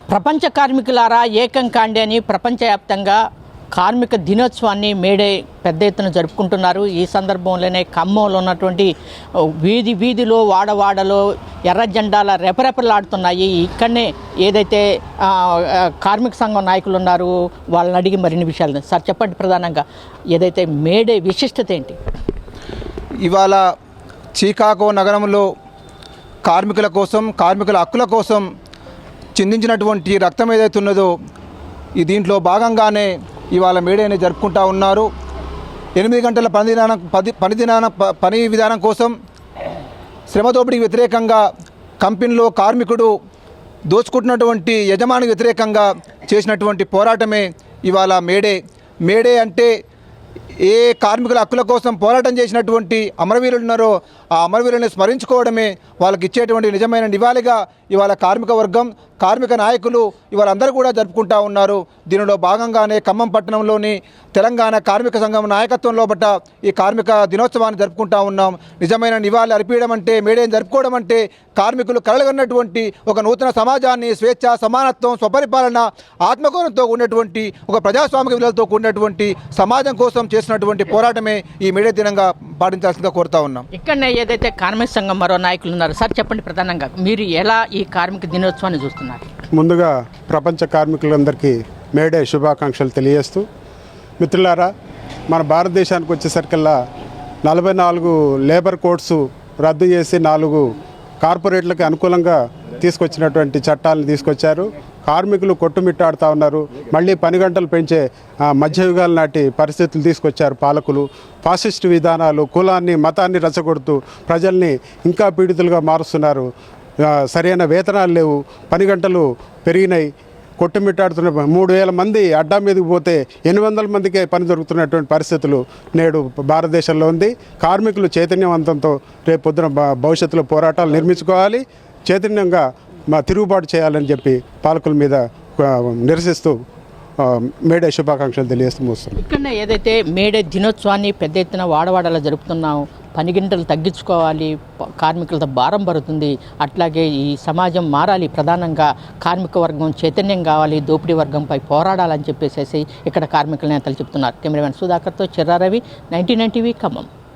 ప్రపంచ కార్మికులారా ఏకం కాండి అని ప్రపంచవ్యాప్తంగా కార్మిక దినోత్సవాన్ని మేడే పెద్ద ఎత్తున జరుపుకుంటున్నారు. ఈ సందర్భంలోనే ఖమ్మంలో ఉన్నటువంటి వీధిలో వాడవాడలో ఎర్ర జెండాల రెపరెపలాడుతున్నాయి. ఇక్కడనే ఏదైతే కార్మిక సంఘం నాయకులు ఉన్నారో వాళ్ళని అడిగి మరిన్ని విషయాలు సార్ చెప్పండి. ప్రధానంగా ఏదైతే మేడే విశిష్టత ఏంటి? ఇవాళ చికాగో నగరంలో కార్మికుల కోసం, కార్మికుల హక్కుల కోసం చిందించినటువంటి రక్తం ఏదైతే ఉన్నదో ఈ దీంట్లో భాగంగానే ఇవాళ మేడేని జరుపుకుంటూ ఉన్నారు. 8 గంటల పని విధానం కోసం, శ్రమ దోపిడీకి వ్యతిరేకంగా, కంపెనీలో కార్మికుడు దోచుకుంటున్నటువంటి యజమానికి వ్యతిరేకంగా చేసినటువంటి పోరాటమే ఇవాళ మేడే అంటే ఏ కార్మికుల హక్కుల కోసం పోరాటం చేసినటువంటి అమరవీరులు ఉన్నారో ఆ అమరవీరులను స్మరించుకోవడమే వాళ్ళకి ఇచ్చేటువంటి నిజమైన నివాళిగా ఇవాళ కార్మిక వర్గం, కార్మిక నాయకులు ఇవాళ అందరూ కూడా జరుపుకుంటూ ఉన్నారు. దీనిలో భాగంగానే ఖమ్మం పట్టణంలోని తెలంగాణ కార్మిక సంఘం నాయకత్వంలో బట్ట ఈ కార్మిక దినోత్సవాన్ని జరుపుకుంటూ ఉన్నాం. నిజమైన నివాళి అర్పించడం అంటే, మేడేని జరుపుకోవడం అంటే కార్మికులు కలగన్నటువంటి ఒక నూతన సమాజాన్ని, స్వేచ్ఛ, సమానత్వం, స్వపరిపాలన, ఆత్మగౌరవంతో ఉన్నటువంటి ఒక ప్రజాస్వామిక విలువలతో కూడినటువంటి సమాజం కోసం చేసినటువంటి పోరాటమే ఈ మేడే దినంగా పాటించాల్సిందిగా కోరుతా ఉన్నాం. ఇక్కడనే ఏదైతే కార్మిక సంఘం మరో నాయకులు ఉన్నారు సార్ చెప్పండి. ప్రధానంగా మీరు ఎలా ఈ కార్మిక దినోత్సవాన్ని చూస్తున్నారు? ముందుగా ప్రపంచ కార్మికులందరికీ మేడే శుభాకాంక్షలు తెలియజేస్తూ, మిత్రులారా, మన భారతదేశానికి వచ్చేసరికల్లా 44 లేబర్ కోడ్స్ రద్దు చేసి 4 కార్పొరేట్లకు అనుకూలంగా తీసుకొచ్చినటువంటి చట్టాలను తీసుకొచ్చారు. కార్మికులు కొట్టుమిట్టాడుతూ ఉన్నారు. మళ్ళీ పని గంటలు పెంచే మధ్యయుగాల నాటి పరిస్థితులు తీసుకొచ్చారు పాలకులు. ఫాసిస్ట్ విధానాలు, కులాన్ని, మతాన్ని రెచ్చగొడుతూ ప్రజల్ని ఇంకా పీడితులుగా మారుస్తున్నారు. సరైన వేతనాలు లేవు, పని గంటలు పెరిగినాయి. కొట్టుమిట్టాడుతున్న 3000 మంది అడ్డా మీదకి పోతే 800 మందికే పని దొరుకుతున్నటువంటి పరిస్థితులు నేడు భారతదేశంలో ఉంది. కార్మికులు చైతన్యవంతంతో రేపు పొద్దున భవిష్యత్తులో పోరాటాలు నిర్మించుకోవాలి, చైతన్యంగా తిరుగుబాటు చేయాలని చెప్పి పాలకుల మీద నిరసిస్తూ మేడే శుభాకాంక్షలు తెలియజేస్తూ వస్తున్నాం. ఇక్కడ ఏదైతే మేడే దినోత్సవాన్ని పెద్ద ఎత్తున వాడవాడలా జరుపుతున్నాం, పని గంటలు తగ్గించుకోవాలి, కార్మికులతో భారం పడుతుంది, అట్లాగే ఈ సమాజం మారాలి, ప్రధానంగా కార్మిక వర్గం చైతన్యం కావాలి, దోపిడీ వర్గంపై పోరాడాలని చెప్పేసి ఇక్కడ కార్మికుల నేతలు చెప్తున్నారు. కెమెరామెన్ సుధాకర్తో చిర్రారవి, 99 టీవీ ఖమ్మం.